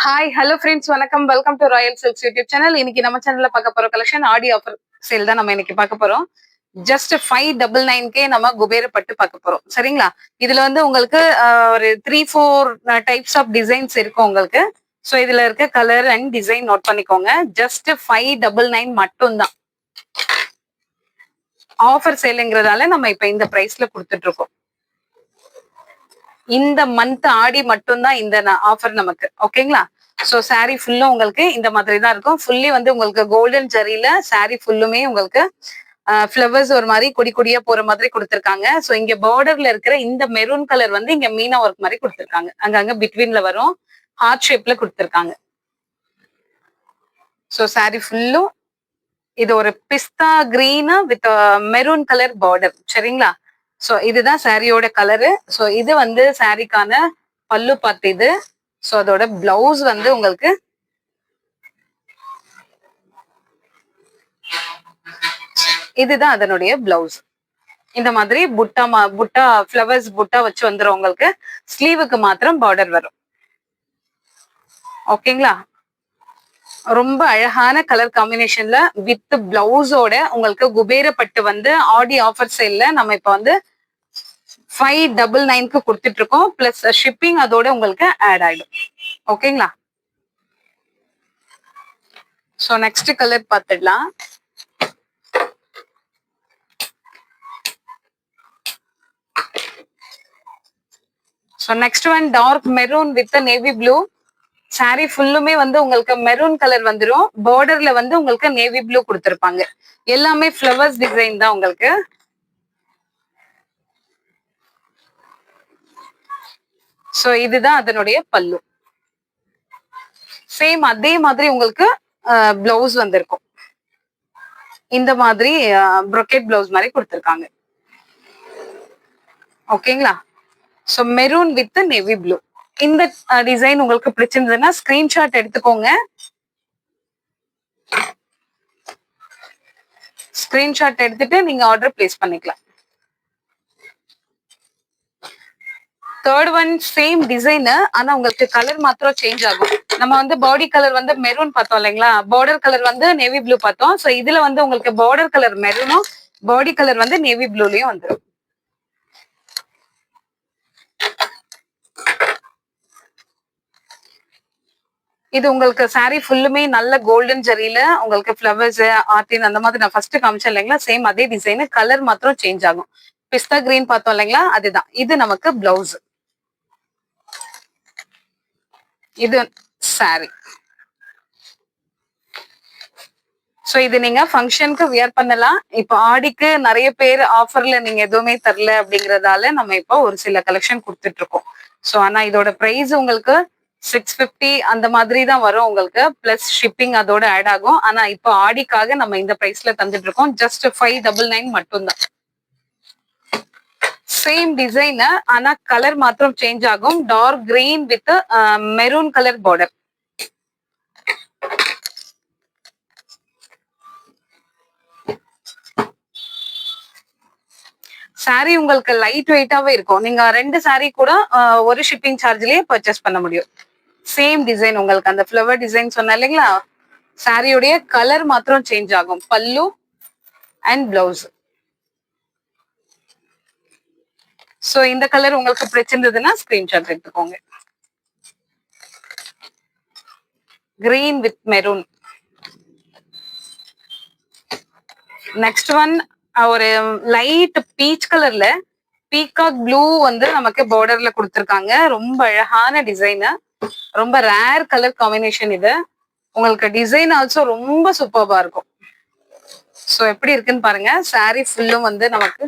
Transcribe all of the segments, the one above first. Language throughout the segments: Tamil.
ஹாய் ஹலோ ஃப்ரெண்ட்ஸ் வணக்கம் welcome to Royal silks YouTube channel. இன்னைக்கு நம்ம சேனல்ல பார்க்க போற கலெக்ஷன் ஆடி ஆஃபர் சேல் தான் நம்ம இன்னைக்கு பார்க்க போறோம். ஜஸ்ட் 599K நம்ம குபேர பட்டு பார்க்க போறோம். சரிங்களா? இதுல வந்து உங்களுக்கு ஒரு 3-4 டைப்ஸ் ஆஃப் டிசைன்ஸ் இருக்கும் உங்களுக்கு. ஸோ இதுல இருக்க கலர் அண்ட் டிசைன் நோட் பண்ணிக்கோங்க. ஜஸ்ட் 599 மட்டும் தான். ஆஃபர் சேலுங்கிறதால நம்ம இப்ப இந்த பிரைஸ்ல கொடுத்துட்டு இருக்கோம். இந்த மந்த் ஆடி மட்டும்தான் இந்த ஆஃபர் நமக்கு. ஓகேங்களா? ஸோ சாரீ ஃபுல்லும் உங்களுக்கு இந்த மாதிரி தான் இருக்கும். ஃபுல்லி வந்து உங்களுக்கு கோல்டன் ஜரியில சாரீ ஃபுல்லுமே உங்களுக்கு ஃபிளவர்ஸ் ஒரு மாதிரி கொடி கொடியா போற மாதிரி கொடுத்துருக்காங்க. ஸோ இங்க பார்டர்ல இருக்கிற இந்த மெரூன் கலர் வந்து இங்க மீனா ஒர்க் மாதிரி கொடுத்துருக்காங்க. அங்கங்க பிட்வீன்ல வரும் ஹார்ட் ஷேப்ல கொடுத்துருக்காங்க. ஸோ சாரீ ஃபுல்லும் இது ஒரு பிஸ்தா green with maroon colour border. சரிங்களா? ஸோ இதுதான் சாரியோட கலரு. ஸோ இது வந்து சாரிக்கான பல்லு பார்த்து இது. ஸோ அதோட பிளவுஸ் வந்து உங்களுக்கு இதுதான் அதனுடைய பிளவுஸ். இந்த மாதிரி புட்டா ஃபிளவர்ஸ் புட்டா வச்சு வந்துடும் உங்களுக்கு. ஸ்லீவுக்கு மாத்திரம் பார்டர் வரும். ஓகேங்களா? ரொம்ப அழகான கலர் காம்பினேஷன்ல வித் பிளவுஸோட உங்களுக்கு குபேர பட்டு வந்து ஆடி ஆஃபர் சேல்ல நம்ம இப்ப வந்து 599க்கு கொடுத்துட்டு இருக்கோம். பிளஸ் ஷிப்பிங் அதோட உங்களுக்கு ஆட் ஆயிடும். ஓகேங்களா? ஸோ நெக்ஸ்ட் கலர் பார்த்துடலாம். So next one dark maroon with navy blue. Sari ஃபுல்லுமே வந்து உங்களுக்கு மெரூன் கலர் வந்துடும். பார்டர்ல வந்து உங்களுக்கு நேவி ப்ளூ கொடுத்துருப்பாங்க. எல்லாமே ஃபிளவர்ஸ் டிசைன் தான் உங்களுக்கு. ஸோ இதுதான் அதனுடைய பல்லு. சேம் அதே மாதிரி உங்களுக்கு பிளவுஸ் வந்திருக்கும். இந்த மாதிரி ப்ரொக்கெட் பிளவுஸ் மாதிரி கொடுத்துருக்காங்க. ஓகேங்களா? So maroon with navy blue. இந்த டிசைன் உங்களுக்கு பிடிச்சிருந்ததுன்னா ஸ்கிரீன்ஷாட் எடுத்துக்கோங்க. ஸ்கிரீன்ஷாட் எடுத்துட்டு நீங்க ஆர்டர் பிளேஸ் பண்ணிக்கலாம். தேர்ட் ஒன் சேம் டிசைன், ஆனா உங்களுக்கு கலர் மாத்திரம் சேஞ்ச் ஆகும். நம்ம வந்து பாடி கலர் வந்து மெரூன் பார்த்தோம் இல்லைங்களா? பார்டர் கலர் வந்து நேவி ப்ளூ பார்த்தோம். ஸோ இதுல வந்து உங்களுக்கு பார்டர் கலர் மெரூனும் பாடி கலர் வந்து நேவி ப்ளூலயும் வந்துடும். இது உங்களுக்கு சாரீ ஃபுல்லுமே நல்ல கோல்டன் ஜரியில உங்களுக்கு ஃபிளவர்ஸ் ஆர்டின் அந்த மாதிரி நான் ஃபர்ஸ்ட் காமிச்சேன் இல்லைங்களா? சேம் அதே டிசைன், கலர் மாத்திரம் சேஞ்ச் ஆகும். பிஸ்தா கிரீன் பார்த்தோம் இல்லைங்களா? அதுதான். இது நமக்கு பிளவுஸ். இது சாரி. ஸோ இது நீங்க ஃபங்க்ஷனுக்கு வியர் பண்ணலாம். இப்போ ஆடிக்கு நிறைய பேர் ஆஃபர்ல நீங்க எதுவுமே தரல அப்படிங்கறதால நம்ம இப்போ ஒரு சில கலெக்ஷன் கொடுத்துட்டு இருக்கோம். ஸோ ஆனா இதோட பிரைஸ் உங்களுக்கு 650 அந்த மாதிரி தான் வரும் உங்களுக்கு. பிளஸ் ஷிப்பிங் அதோட ஆட் ஆகும். ஆனா இப்போ ஆடிக்காக நம்ம இந்த பிரைஸ்ல தந்துட்டு இருக்கோம். ஜஸ்ட் 599 மட்டும்தான். சேம் டிசைன், ஆனா கலர் மாத்திரம் சேஞ்ச் ஆகும். Dark green with maroon colour border. Sari உங்களுக்கு லைட் வெயிட்டாவே இருக்கும். நீங்க 2 சாரி கூட ஒரு ஷிப்பிங் சார்ஜ்லயே பர்ச்சேஸ் பண்ண முடியும். சேம் டிசைன் உங்களுக்கு அந்த ஃபிளவர் டிசைன் சொன்ன இல்லைங்களா? சாரியுடைய கலர் மாத்திரம் சேஞ்ச் ஆகும். பல்லு அண்ட் பிளவுஸ். சோ இந்த கலர் உங்களுக்கு பிடிச்சிருந்ததுன்னா ஸ்கிரீன்ஷாட் எடுத்துக்கோங்க. Green with maroon. Next one ஒரு லைட் பீச் கலர்ல பீகாக் ப்ளூ வந்து நமக்கு பார்டர்ல கொடுத்துருக்காங்க. ரொம்ப அழகான டிசைன், ரொம்ப ரேர் கலர் காம்பினேஷன் இது. உங்களுக்கு டிசைன் ஆல்சோ ரொம்ப சூப்பர்பா இருக்கும். ஸோ எப்படி இருக்குன்னு பாருங்க. சாரி ஃபுல்லும் வந்து நமக்கு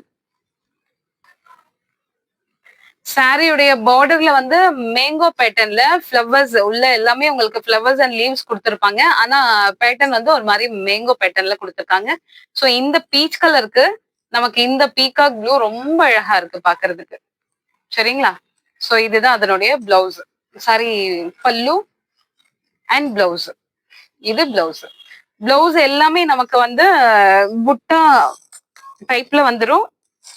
சாரியுடைய பார்டர்ல வந்து மேங்கோ பேட்டர்ன்ல ஃபிளவர்ஸ் உள்ள எல்லாமே உங்களுக்கு ஃபிளவர்ஸ் அண்ட் லீவ்ஸ் கொடுத்துருப்பாங்க. ஆனா பேட்டர்ன் வந்து ஒரு மாதிரி மேங்கோ பேட்டர்ன்ல கொடுத்துருக்காங்க. ஸோ இந்த பீச் கலருக்கு நமக்கு இந்த பீகாக் ப்ளூ ரொம்ப அழகா இருக்கு பாக்குறதுக்கு. சரிங்களா? ஸோ இதுதான் அதனுடைய பிளவுஸ். சாரி பல்லு அண்ட் பிளவுஸ். இது பிளவுஸ். பிளவுஸ் எல்லாமே நமக்கு வந்து புட்டா டைப்ல வந்துடும்.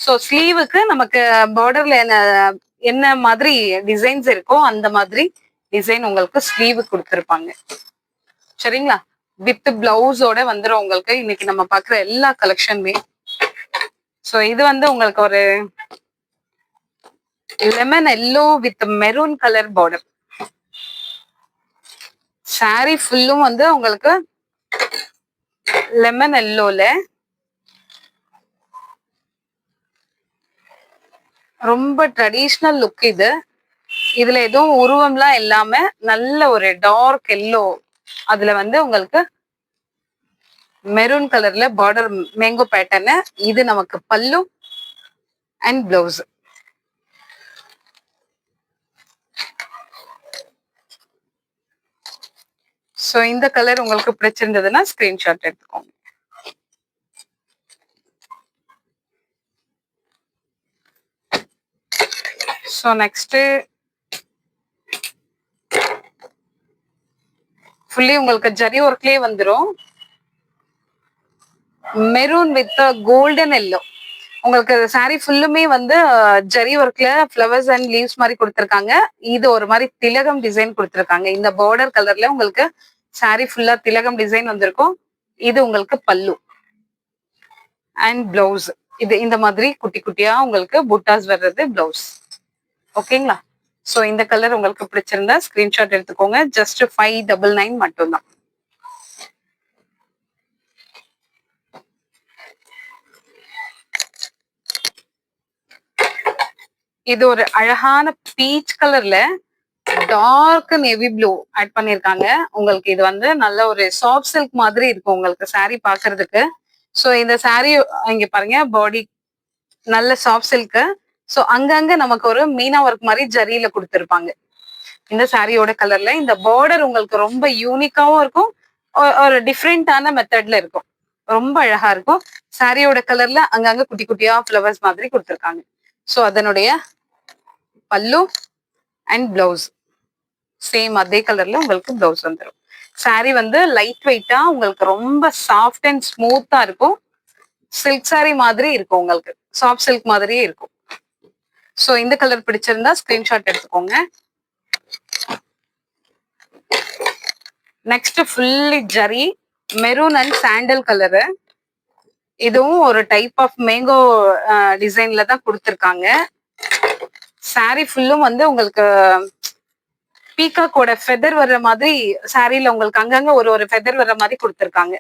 ஸோ ஸ்லீவுக்கு நமக்கு பார்டர்ல என்ன மாதிரி டிசைன்ஸ் இருக்கோ அந்த மாதிரி டிசைன் உங்களுக்கு ஸ்லீவ் கொடுத்துருப்பாங்க. சரிங்களா? வித் பிளவுஸோட வந்துடும் உங்களுக்கு இன்னைக்கு நம்ம பாக்குற எல்லா கலெக்ஷனுமே. ஸோ இது வந்து உங்களுக்கு ஒரு lemon yellow with maroon colour border. Sorry ஃபுல்லும் வந்து உங்களுக்கு லெமன் எல்லோல ரொம்ப ட்ரெடிஷ்னல் லுக் இது. இதுல எதுவும் உருவம்லாம் இல்லாம நல்ல ஒரு டார்க் எல்லோ, அதுல வந்து உங்களுக்கு மெரூன் கலர்ல பார்டர் மேங்கோ பேட்டர்ன். இது நமக்கு பல்லு அண்ட் பிளவுஸ். ஸோ இந்த கலர் உங்களுக்கு பிடிச்சிருந்ததுன்னா ஸ்கிரீன்ஷாட் எடுத்துக்கோங்க. ஸோ நெக்ஸ்ட் ஃபுல்லி உங்களுக்கு ஜரி ஒர்க்லயே வந்துடும். Maroon with golden yellow. உங்களுக்கு சாரி ஃபுல்லுமே வந்து ஜரி ஒர்க்ல ஃப்ளவர்ஸ் அண்ட் லீவ்ஸ் மாதிரி கொடுத்துருக்காங்க. இது ஒரு மாதிரி திலகம் டிசைன் கொடுத்துருக்காங்க. இந்த பார்டர் கலர்ல உங்களுக்கு சாரி ஃபுல்லா திலகம் டிசைன் வந்திருக்கும். இது உங்களுக்கு பல்லு அண்ட் பிளவுஸ். இது இந்த மாதிரி குட்டி குட்டியா உங்களுக்கு புட்டாஸ் வர்றது பிளவுஸ். ஓகேங்களா? ஸோ இந்த கலர் உங்களுக்கு பிடிச்சிருந்தா ஸ்கிரீன்ஷாட் எடுத்துக்கோங்க. ஜஸ்ட் 599 மட்டும்தான். இது ஒரு அழகான பீச் கலர்ல டார்க் நேவி ப்ளூ ஆட் பண்ணிருக்காங்க. உங்களுக்கு இது வந்து நல்ல ஒரு சாஃப்ட் சில்க் மாதிரி இருக்கும் உங்களுக்கு சாரி பாக்குறதுக்கு. ஸோ இந்த சாரி இங்க பாருங்க, பாடி நல்ல சாஃப்ட் சில்க். ஸோ அங்கங்க நமக்கு ஒரு மீனா ஒர்க் மாதிரி ஜரியில கொடுத்துருப்பாங்க. இந்த சாரியோட கலர்ல இந்த பார்டர் உங்களுக்கு ரொம்ப யூனிக்காவும் இருக்கும், ஒரு டிஃப்ரெண்டான மெத்தட்ல இருக்கும். ரொம்ப அழகா இருக்கும். சாரியோட கலர்ல அங்கங்க குட்டி குட்டியா ஃப்ளவர்ஸ் மாதிரி கொடுத்துருக்காங்க. ஸோ அதனுடைய பல்லு அண்ட் பிளவுஸ் சேம் அதே கலர்ல உங்களுக்கு பிளவுஸ் வந்துடும். சாரி வந்து லைட் வெயிட்டா உங்களுக்கு ரொம்ப சாஃப்ட் அண்ட் ஸ்மூத்தா இருக்கும். சில்க் சாரி மாதிரி இருக்கும், உங்களுக்கு சாஃப்ட் சில்க் மாதிரியே இருக்கும். ஸோ இந்த கலர் பிடிச்சிருந்தா ஸ்கிரீன்ஷாட் எடுத்துக்கோங்க. Next fully zari maroon and sandal colour. இதுவும் ஒரு டைப் ஆஃப் மேங்கோ டிசைன்ல தான் கொடுத்துருக்காங்க. சாரி ஃபுல்லும் வந்து உங்களுக்கு பீகாக்கோட ஃபெதர் வர்ற மாதிரி சாரியில உங்களுக்கு அங்கங்க ஒரு ஒரு ஃபெதர் வர்ற மாதிரி கொடுத்துருக்காங்க.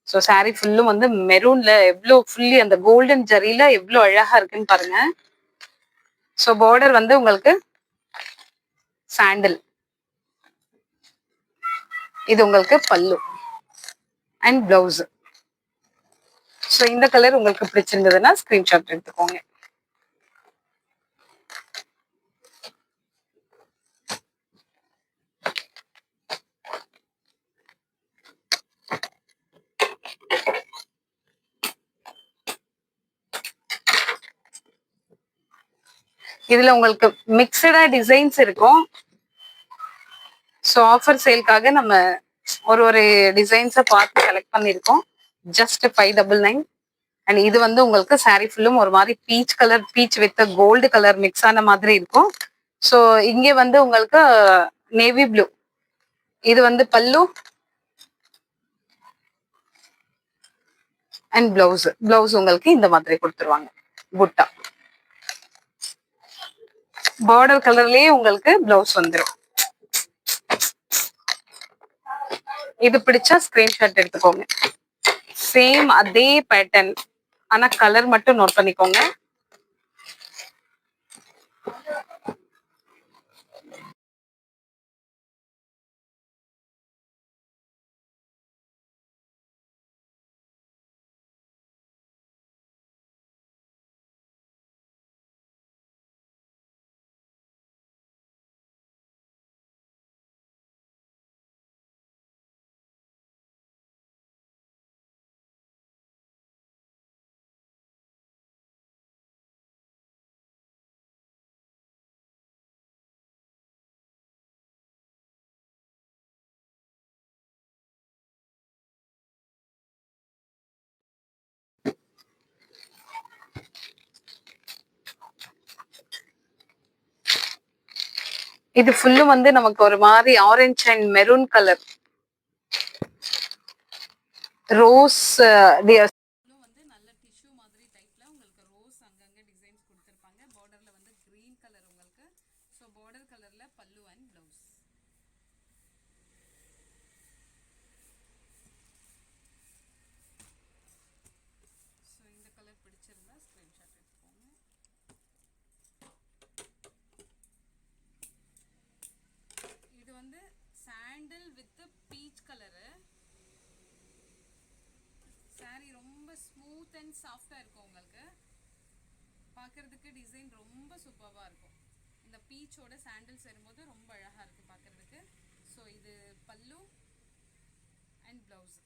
ஸோ சாரி ஃபுல்லும் வந்து மெரூன்ல எவ்வளோ ஃபுல்லி அந்த கோல்டன் ஜரியில எவ்வளோ அழகா இருக்குன்னு பாருங்க. ஸோ பார்டர் வந்து உங்களுக்கு சாண்டல். இது உங்களுக்கு பல்லு அண்ட் பிளவுஸ். ஸோ இந்த கலர் உங்களுக்கு பிடிச்சிருந்ததுன்னா ஸ்கிரீன்ஷாட் எடுத்துக்கோங்க. இதுல உங்களுக்கு மிக்சடா டிசைன்ஸ் இருக்கும். ஸோ ஆஃபர் சேல்காக நம்ம ஒரு ஒரு டிசைன்ஸை பார்த்து செலக்ட் பண்ணியிருக்கோம். ஜஸ்ட் 599. அண்ட் இது வந்து உங்களுக்கு சாரி ஃபுல்லும் ஒரு மாதிரி peach colour, peach with gold colour mix ஆன மாதிரி இருக்கும். ஸோ இங்கே வந்து உங்களுக்கு நேவி ப்ளூ. இது வந்து பல்லு அண்ட் பிளவுஸ். பிளவுஸ் உங்களுக்கு இந்த மாதிரி கொடுத்துருவாங்க புட்டா. பார்டர் கலர்லயே உங்களுக்கு பிளவுஸ் வந்துடும். இது பிடிச்சா ஸ்கிரீன்ஷாட் எடுத்துக்கோங்க. சேம் அதே பேட்டர்ன், ஆனா கலர் மட்டும் நோட் பண்ணிக்கோங்க. இது ஃபுல்லும் வந்து நமக்கு ஒரு மாதிரி orange and maroon colour rose வந்து நல்ல டிஷ்யூ மாதிரி டைப்ல உங்களுக்கு ரோஸ் அங்கங்க டிசைன்ஸ் கொடுத்துருப்பாங்க. பார்டர்ல வந்து கிரீன் கலர் உங்களுக்கு. ஸோ பார்டர் கலர்ல பல்லு அண்ட் பிளவுஸ். ஸோ இந்த கலர் பிடிச்சிருந்தா ஸ்கிரீன்ஷாட் எடுத்துக்கோங்க. இது வந்து சாண்டில் வித் பீச் கலரு. சாரி ரொம்ப ஸ்மூத் அண்ட் சாஃப்டா இருக்கும் உங்களுக்கு. பார்க்கறதுக்கு டிசைன் ரொம்ப சூப்பராக இருக்கும். இந்த பீச்சோட சாண்டில்ஸ் வரும்போது ரொம்ப அழகா இருக்கு பார்க்கறதுக்கு. ஸோ இது பல்லு அண்ட் பிளவுஸ்.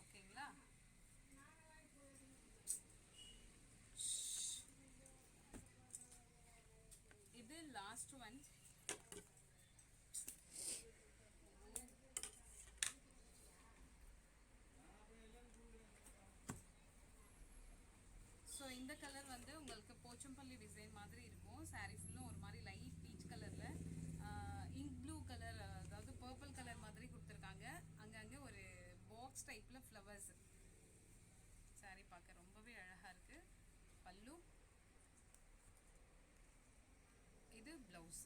ஓகேங்களா? இது லாஸ்ட் ஒன். ஸோ இந்த கலர் வந்து உங்களுக்கு போச்சம்பள்ளி டிசைன் மாதிரி இருக்கும். சாரீ ஃபுல்லும் ஒரு மாதிரி லைட் பீச் கலர்ல இங்க் ப்ளூ கலர், அதாவது பர்பிள் கலர் மாதிரி கொடுத்துருக்காங்க. அங்கங்கே ஒரு பாக்ஸ் டைப்ல ஃப்ளவர்ஸ். சாரீ பார்க்க ரொம்பவே அழகா இருக்கு. பல்லு, இது பிளவுஸ்.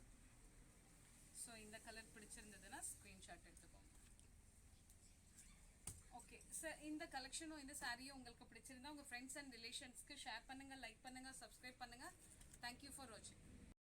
ஸோ இந்த கலர் பிடிச்சிருந்ததுன்னா ஸ்க்ரீன்ஷாட் எடுத்துக்கோங்க. ஓகே சார், இந்த கலெக்ஷனும் இந்த சாரியும் உங்களுக்கு பிடிச்சிருந்தா உங்கள் ஃப்ரெண்ட்ஸ் அண்ட் ரிலேஷன்ஸ்க்கு ஷேர் பண்ணுங்கள், லைக் பண்ணுங்கள், சப்ஸ்கிரைப் பண்ணுங்கள். தேங்க்யூ ஃபார் வாட்சிங்.